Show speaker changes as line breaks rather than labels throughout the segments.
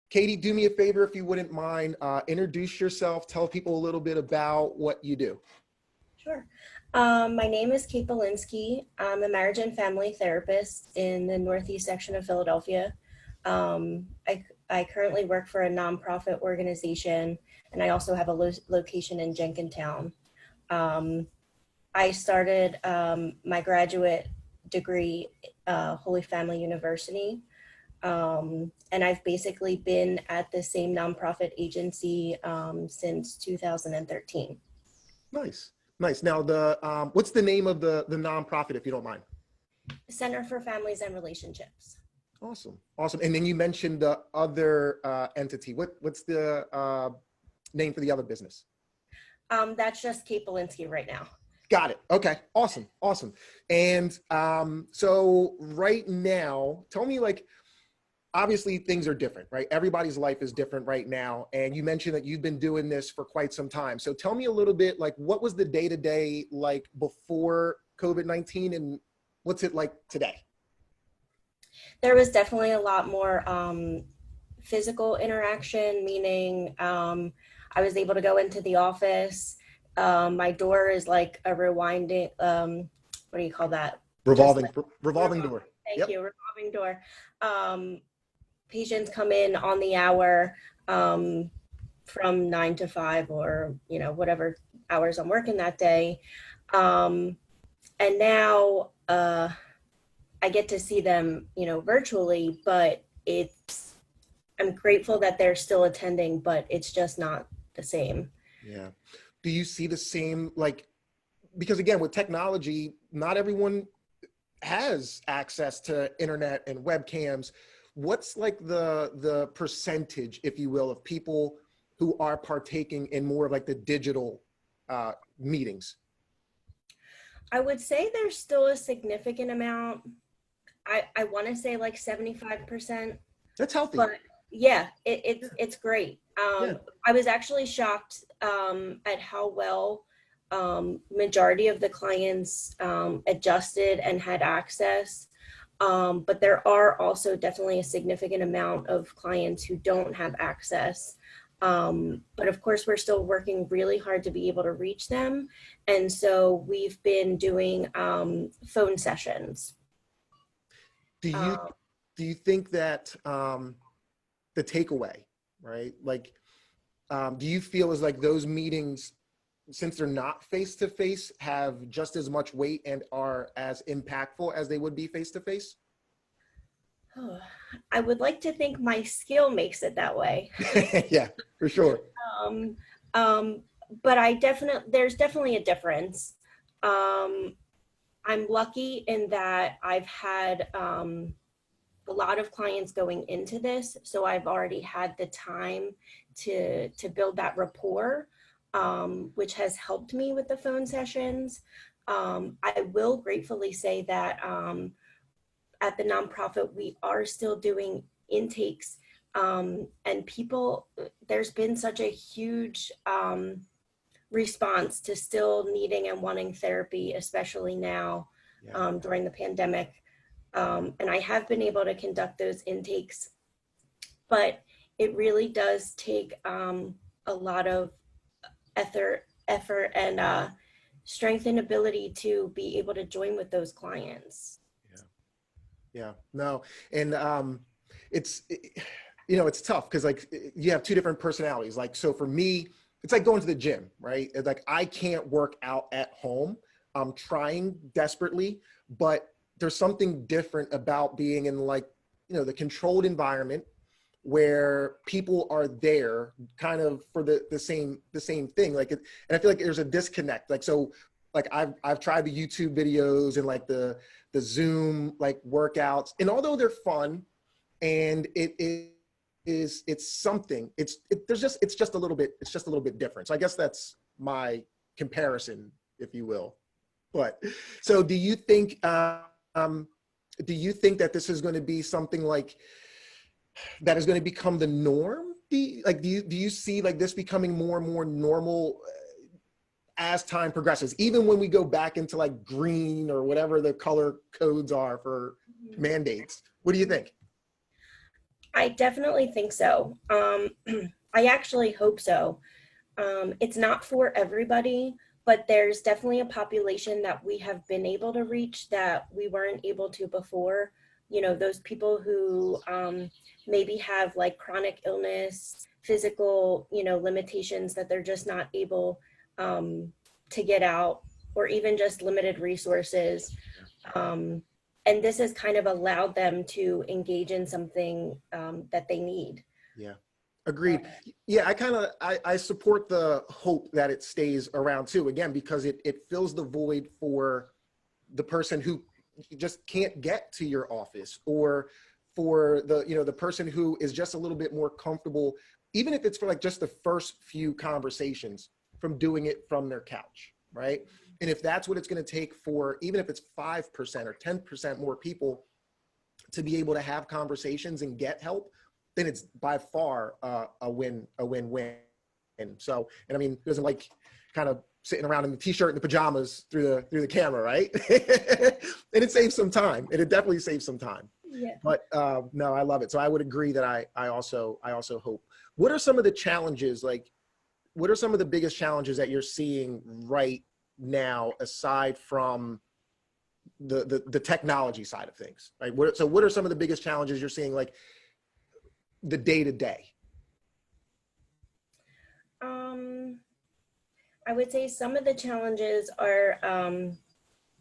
Katie, do me a favor if you wouldn't mind. Introduce yourself, tell people a little bit about what you do.
Sure. My name is Kate Belinksky. I'm a marriage and family therapist in the Northeast section of Philadelphia. I currently work for a nonprofit organization, and I also have a location in Jenkintown. Um, I started my graduate degree, Holy Family University, and I've basically been at the same nonprofit agency since 2013.
Nice, nice. Now, what's the name of the nonprofit, if you don't mind?
Center for Families and Relationships.
Awesome, awesome. And then you mentioned the other entity. What's the name for the other business?
That's just Kate Belinksky right now.
Got it. Okay, awesome, awesome. And so right now, tell me, like, obviously things are different, right? Everybody's life is different right now. And you mentioned that you've been doing this for quite some time. So tell me a little bit, like, what was the day-to-day like before COVID-19 and what's it like today?
There was definitely a lot more physical interaction, meaning I was able to go into the office. My door is like a rewinding, what do you call that?
Revolving door.
Thank you, revolving door. Patients come in on the hour from 9 to 5 or, whatever hours I'm working that day. And now I get to see them, virtually, but I'm grateful that they're still attending, but it's just not the same.
Yeah. Do you see the same, like, because again, with technology, not everyone has access to internet and webcams. What's like the percentage, if you will, of people who are partaking in more of like the digital meetings?
I would say there's still a significant amount. I want to say like 75%.
That's healthy.
But yeah, it's great.
Yeah.
I was actually shocked at how well majority of the clients adjusted and had access. But there are also definitely a significant amount of clients who don't have access. But of course, we're still working really hard to be able to reach them. And so we've been doing phone sessions.
Do you think that the takeaway, right? Like, do you feel as like those meetings, since they're not face-to-face, have just as much weight and are as impactful as they would be face-to-face?
I would like to think my skill makes it that way.
Yeah, for sure.
But there's definitely a difference. I'm lucky in that I've had a lot of clients going into this, so I've already had the time to build that rapport, which has helped me with the phone sessions. I will gratefully say that at the nonprofit, we are still doing intakes, and there's been such a huge response to still needing and wanting therapy, especially now during the pandemic. And I have been able to conduct those intakes, but it really does take a lot of effort and strength and ability to be able to join with those clients.
Yeah, no. And it's tough because like you have two different personalities. Like, so for me, it's like going to the gym, right? It's like, I can't work out at home. I'm trying desperately, but there's something different about being in like, the controlled environment where people are there kind of for the same thing. Like, and I feel like there's a disconnect. Like, so like I've tried the YouTube videos and like the Zoom like workouts, and although they're fun and it's something, it's just a little bit different. So I guess that's my comparison, if you will. But so do you think that this is going to be something like that is going to become the norm? Do you see like this becoming more and more normal as time progresses, even when we go back into like green or whatever the color codes are for mandates? What do you think?
I definitely think so. I actually hope so. It's not for everybody, but there's definitely a population that we have been able to reach that we weren't able to before. You know, those people who maybe have like chronic illness, physical, limitations that they're just not able um, to get out, or even just limited resources. Um, and this has kind of allowed them to engage in something that they need.
Yeah. Agreed. Yeah, I support the hope that it stays around too, again, because it fills the void for the person who just can't get to your office, or for the person who is just a little bit more comfortable, even if it's for like just the first few conversations, from doing it from their couch, right? And if that's what it's going to take for, even if it's 5% or 10% more people to be able to have conversations and get help, then it's by far a win-win. And so, and I mean, who doesn't like kind of sitting around in the t-shirt and the pajamas through the camera, right? And it saves some time. And it definitely saves some time.
Yeah.
But no, I love it. So I would agree that I also hope. What are some of the challenges, like, what are some of the biggest challenges that you're seeing right now, aside from the technology side of things, right? So what are some of the biggest challenges you're seeing, like the day to day?
I would say some of the challenges are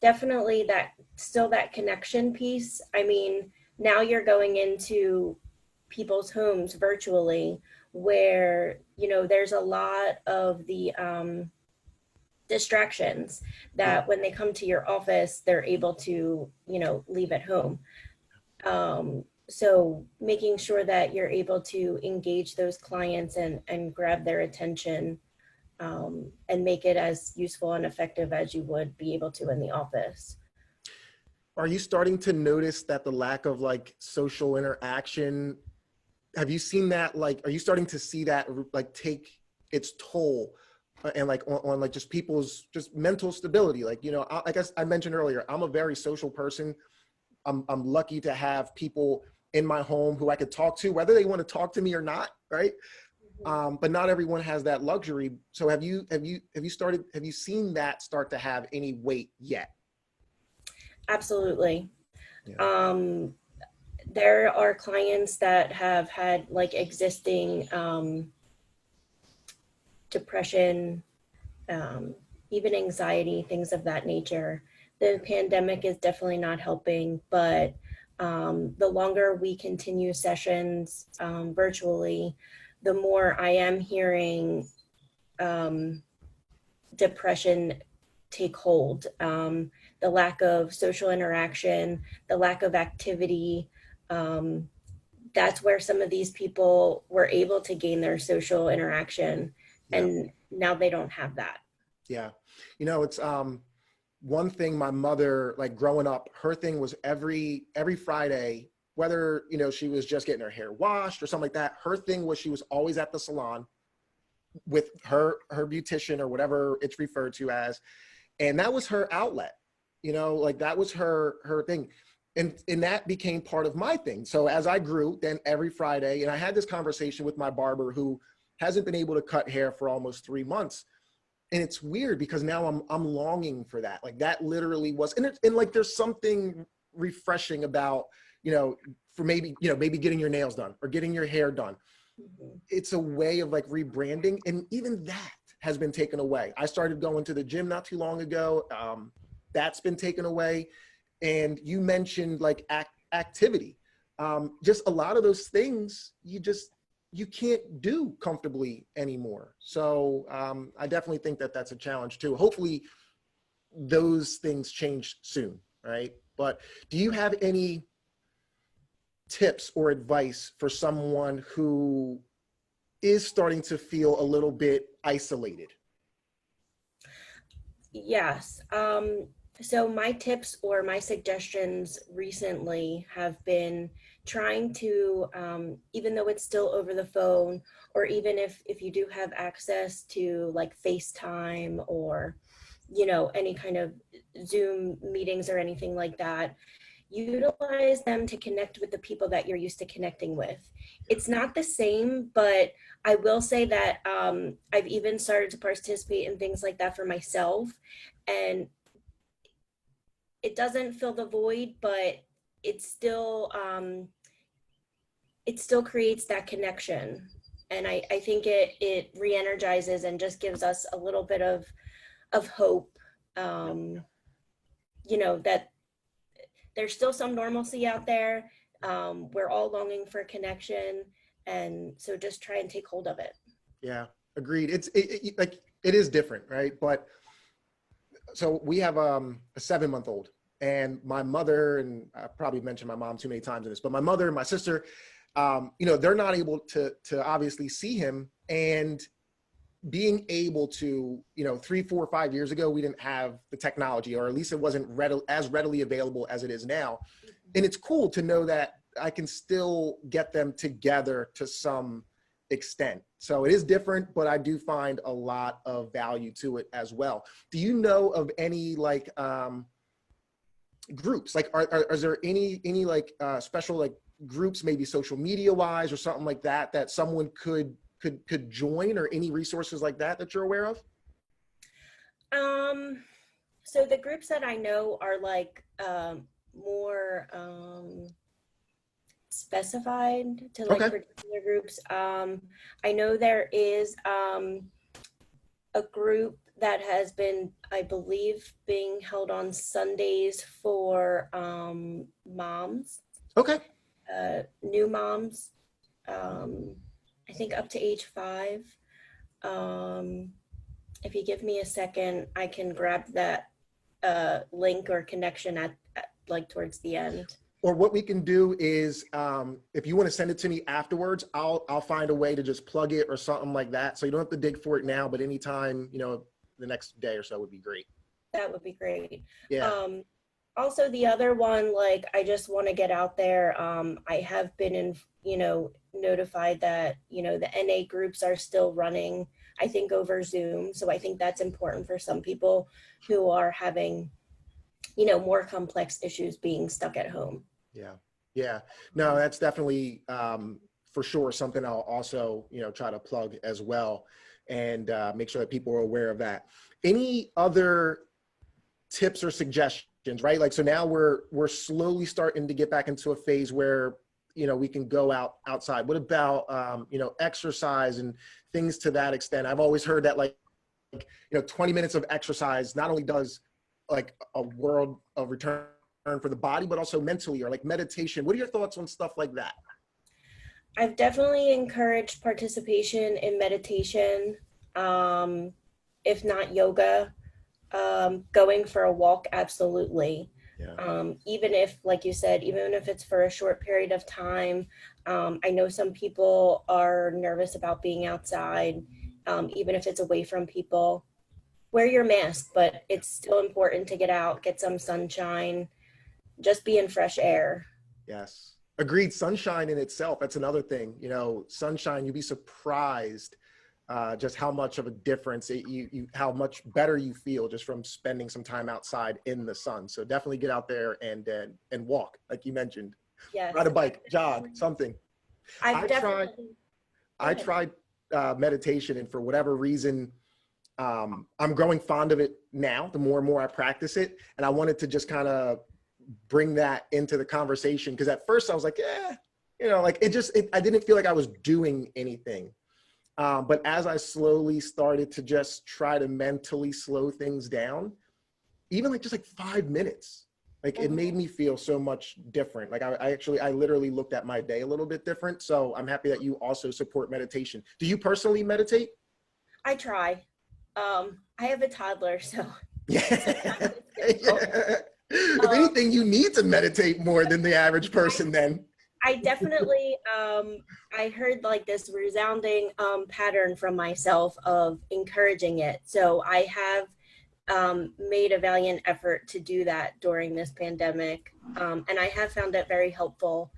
definitely that connection piece. I mean, now you're going into people's homes virtually, where there's a lot of the distractions
Yeah.
that when they come to your office, they're able to leave at home. So making sure that you're able to engage those clients and grab their attention, and make it as useful and effective as you would be able to in the office.
Are you starting to notice that the lack of like social interaction, have you seen that, like, are you starting to see that like take its toll, and like on like just people's just mental stability? Like, I guess I mentioned earlier, I'm a very social person. I'm lucky to have people in my home who I could talk to, whether they want to talk to me or not, right? But not everyone has that luxury. So have you seen that start to have any weight yet?
Absolutely.
Yeah.
There are clients that have had like existing depression, even anxiety, things of that nature. The pandemic is definitely not helping, but the longer we continue sessions virtually, the more I am hearing depression take hold. The lack of social interaction, the lack of activity. That's where some of these people were able to gain their social interaction,
Yeah.
and now they don't have that.
Yeah. It's one thing my mother, like growing up, her thing was every Friday, whether, she was just getting her hair washed or something like that, her thing was she was always at the salon with her beautician, or whatever it's referred to as. And that was her outlet, like that was her thing. And that became part of my thing. So as I grew, then every Friday, and I had this conversation with my barber, who hasn't been able to cut hair for almost 3 months. And it's weird because now I'm longing for that. Like that literally was, and like there's something refreshing about, for maybe getting your nails done or getting your hair done.
Mhm.
It's a way of like rebranding, and even that has been taken away. I started going to the gym not too long ago. That's been taken away. And you mentioned like activity. Just a lot of those things you can't do comfortably anymore. So I definitely think that that's a challenge too. Hopefully those things change soon, right? But do you have any tips or advice for someone who is starting to feel a little bit isolated?
Yes. So my tips or my suggestions recently have been trying to, even though it's still over the phone, or even if you do have access to like FaceTime or, any kind of Zoom meetings or anything like that, utilize them to connect with the people that you're used to connecting with. It's not the same, but I will say that I've even started to participate in things like that for myself. And it doesn't fill the void, but it still creates that connection. And I think it re-energizes and just gives us a little bit of hope, that there's still some normalcy out there. We're all longing for connection. And so just try and take hold of it.
Yeah, agreed. Like it is different, right? But so we have a 7-month-old, and my mother, and I probably mentioned my mom too many times in this, but my mother and my sister, they're not able to obviously see him. And being able to, 3, 4, 5 years ago, we didn't have the technology, or at least it wasn't as readily available as it is now. And it's cool to know that I can still get them together to some extent. So it is different, but I do find a lot of value to it as well. Do you know of any like groups? Like, are there any like special like groups, maybe social media wise or something like that, that someone could join, or any resources like that you're aware of?
So the groups that I know are like more specified to like
Okay.
particular groups. I know there is a group that has been, I believe, being held on Sundays for moms,
Okay.
new moms, I think up to age 5. If you give me a second, I can grab that link or connection at like towards the end.
Or what we can do is, if you want to send it to me afterwards, I'll find a way to just plug it or something like that. So you don't have to dig for it now, but anytime, the next day or so would be great.
That would be great.
Yeah.
Also, the other one, like, I just want to get out there. I have been notified that, the NA groups are still running, I think, over Zoom. So I think that's important for some people who are having, more complex issues being stuck at home.
Yeah. Yeah. No, that's definitely, for sure, something I'll also, try to plug as well, and make sure that people are aware of that. Any other tips or suggestions, right? Like, so now we're slowly starting to get back into a phase where, we can go outside. What about, exercise and things to that extent? I've always heard that 20 minutes of exercise not only does like a world of return for the body, but also mentally, or like meditation. What are your thoughts on stuff like that?
I've definitely encouraged participation in meditation, if not yoga. Going for a walk, absolutely.
Yeah.
Even if, like you said, even if it's for a short period of time. I know some people are nervous about being outside, even if it's away from people. Wear your mask, but it's still important to get out, get some sunshine, just be in fresh air.
Yes. Agreed. Sunshine in itself, that's another thing. Sunshine, you'd be surprised just how much of a difference how much better you feel just from spending some time outside in the sun. So definitely get out there and walk, like you mentioned.
Yes.
Ride a bike, jog, something.
I've
definitely I tried meditation, and for whatever reason, I'm growing fond of it now, the more and more I practice it. And I wanted to just kind of bring that into the conversation, because at first I was like, I didn't feel like I was doing anything. But as I slowly started to just try to mentally slow things down, even like just like 5 minutes, like it made me feel so much different. Like I literally looked at my day a little bit different. So I'm happy that you also support meditation. Do you personally meditate?
I try. I have a toddler, so
Yeah. Yeah. If anything, you need to meditate more than the average person then.
I definitely, I heard like this resounding pattern from myself of encouraging it. So I have made a valiant effort to do that during this pandemic, and I have found it very helpful.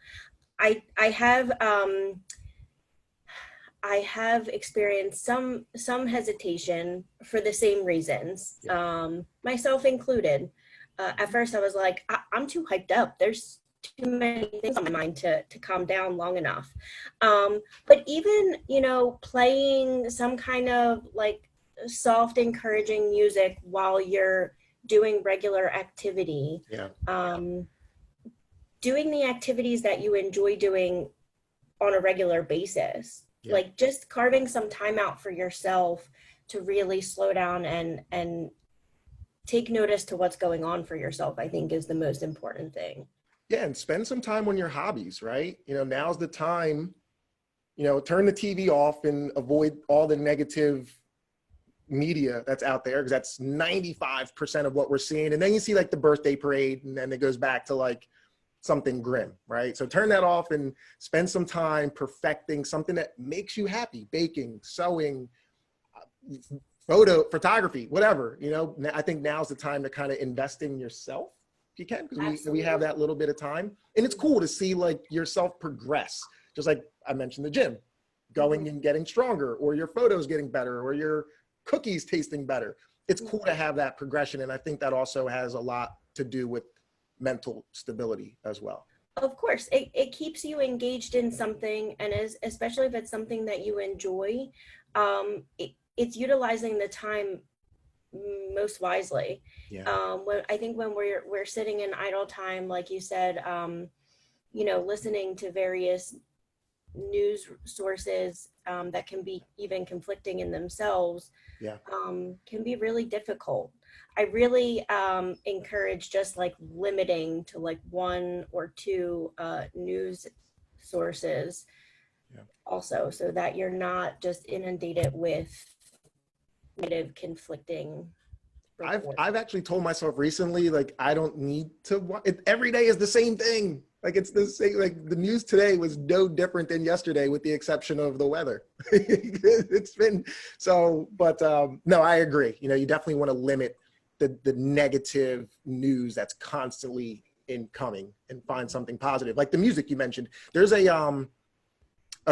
I have experienced some hesitation for the same reasons, myself included. At first, I was like, I'm too hyped up. There's too many things on my mind to calm down long enough. But even, you know, playing some kind of like soft, encouraging music while you're doing regular activity,
Yeah.
um, doing the activities that you enjoy doing on a regular basis,
Yeah.
like just carving some time out for yourself to really slow down and take notice to what's going on for yourself, I think is the most important thing.
Yeah. And spend some time on your hobbies, right? You know, now's the time, you know, turn the TV off and avoid all the negative media that's out there, because that's 95% of what we're seeing. And then you see like the birthday parade, and then it goes back to like something grim, right? So turn that off and spend some time perfecting something that makes you happy: baking, sewing, photography, whatever. You know, I think now's the time to kind of invest in yourself if you can, because we have that little bit of time. And it's cool to see like yourself progress, just like I mentioned the gym, going and getting stronger, or your photos getting better, or your cookies tasting better. It's cool to have that progression. And I think that also has a lot to do with mental stability as well.
Of course, it keeps you engaged in something, and especially if it's something that you enjoy, it's utilizing the time most wisely.
Yeah.
When I think when we're sitting in idle time, like you said, you know, listening to various news sources that can be even conflicting in themselves,
Yeah.
can be really difficult. I really encourage just like limiting to like one or two news sources
Yeah.
also, so that you're not just inundated with negative conflicting reports.
I've actually told myself recently, like, I don't need to watch it. Every day is the same thing. Like, it's the same, like the news today was no different than yesterday, with the exception of the weather. It's been so, but no, I agree. You know, you definitely want to limit the negative news that's constantly incoming, and find something positive. Like the music you mentioned, there's a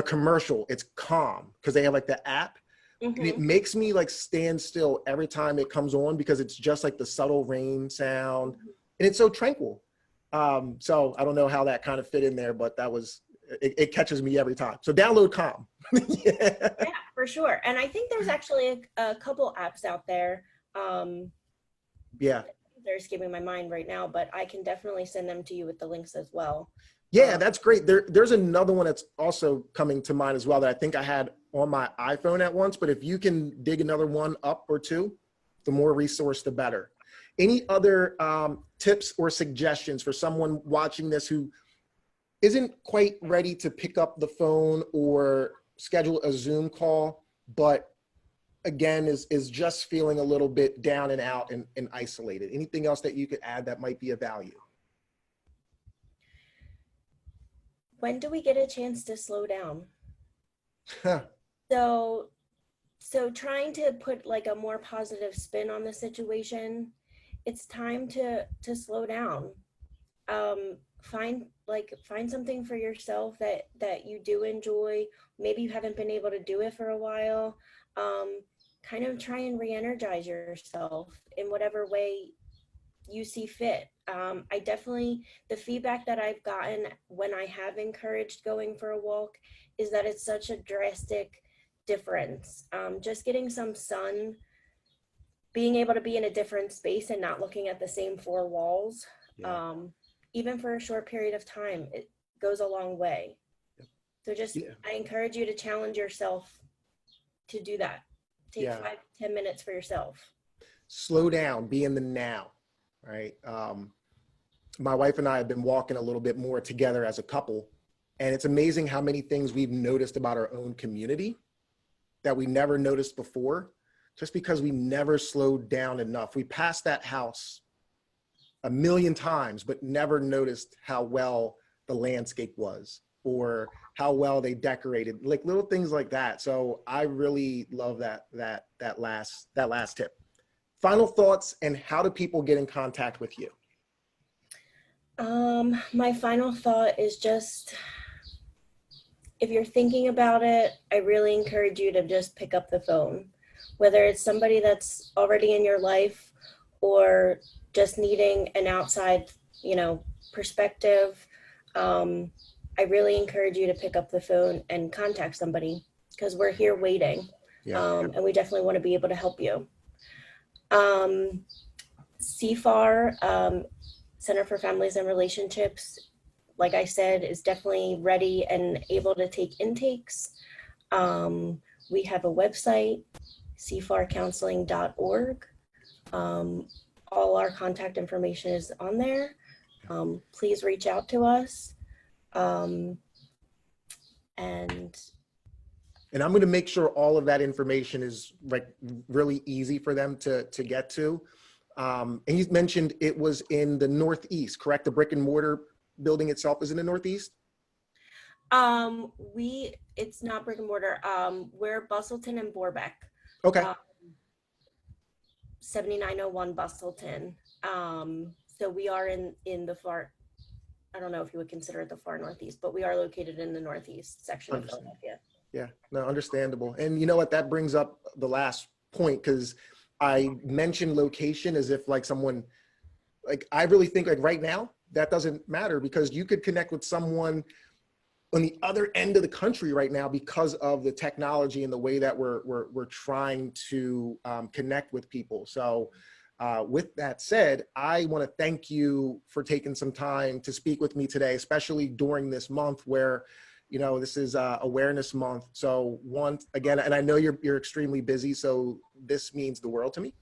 commercial. It's Calm, because they have like the app. And it makes me like stand still every time it comes on, because it's just like the subtle rain sound, and it's so tranquil. So I don't know how that kind of fit in there, but that was, it catches me every time. So download Calm. Yeah.
Yeah, for sure. And I think there's actually a couple apps out there.
Yeah.
They're skipping my mind right now, but I can definitely send them to you with the links as well.
Yeah, that's great. There's another one that's also coming to mind as well, that I think I had on my iPhone at once, but if you can dig another one up or two, the more resource, the better. Any other tips or suggestions for someone watching this who isn't quite ready to pick up the phone or schedule a Zoom call, but again, is just feeling a little bit down and out and isolated? Anything else that you could add that might be of value?
When do we get a chance to slow down?
Huh.
So, so trying to put like a more positive spin on the situation, it's time to slow down. Find something for yourself that you do enjoy. Maybe you haven't been able to do it for a while. Kind of try and re-energize yourself in whatever way you see fit. I definitely, the feedback that I've gotten when I have encouraged going for a walk is that it's such a drastic difference. Just getting some sun, being able to be in a different space and not looking at the same four walls,
Yeah.
even for a short period of time, it goes a long way. So just,
Yeah.
I encourage you to challenge yourself to do that. Take
Yeah.
5-10 minutes for yourself.
Slow down, be in the now, right? My wife and I have been walking a little bit more together as a couple, and it's amazing how many things we've noticed about our own community that we never noticed before, just because we never slowed down enough. We passed that house a million times, but never noticed how well the landscape was, or how well they decorated, like little things like that. So I really love that last tip. Final thoughts, and how do people get in contact with you?
My final thought is just, if you're thinking about it, I really encourage you to just pick up the phone, whether it's somebody that's already in your life or just needing an outside, perspective, I really encourage you to pick up the phone and contact somebody, because we're here waiting.
Yeah.
And we definitely want to be able to help you. CFAR, Center for Families and Relationships, like I said, is definitely ready and able to take intakes. We have a website, cfarcounseling.org. All our contact information is on there. Please reach out to us. And
I'm going to make sure all of that information is like really easy for them to get to. And you mentioned it was in the Northeast, correct? The brick and mortar building itself is in the Northeast?
it's not brick and mortar. We're Bustleton and Borbeck.
Okay.
7901 Bustleton. So we are in the far, I don't know if you would consider it the far Northeast, but we are located in the Northeast section of Philadelphia.
Yeah, no, understandable. And you know what, that brings up the last point, because I mentioned location as if like someone, like I really think like right now, that doesn't matter, because you could connect with someone on the other end of the country right now because of the technology and the way that we're trying to connect with people. So with that said, I want to thank you for taking some time to speak with me today, especially during this month where, you know, this is awareness month. So once again, and I know you're extremely busy, so this means the world to me.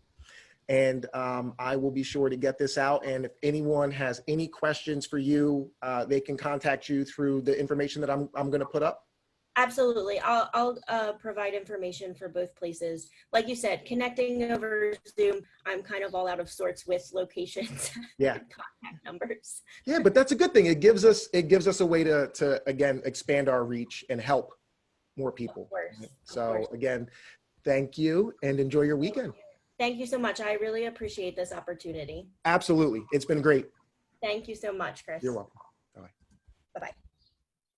And I will be sure to get this out. And if anyone has any questions for you, they can contact you through the information that I'm going to put up.
Absolutely. I'll provide information for both places. Like you said, connecting over Zoom, I'm kind of all out of sorts with locations.
Yeah.
And contact numbers.
Yeah, but that's a good thing. It gives us a way to again expand our reach and help more people.
Of course.
So again, thank you and enjoy your weekend.
Thank you so much. I really appreciate this opportunity.
Absolutely. It's been great.
Thank you so much, Chris.
You're welcome.
Bye-bye.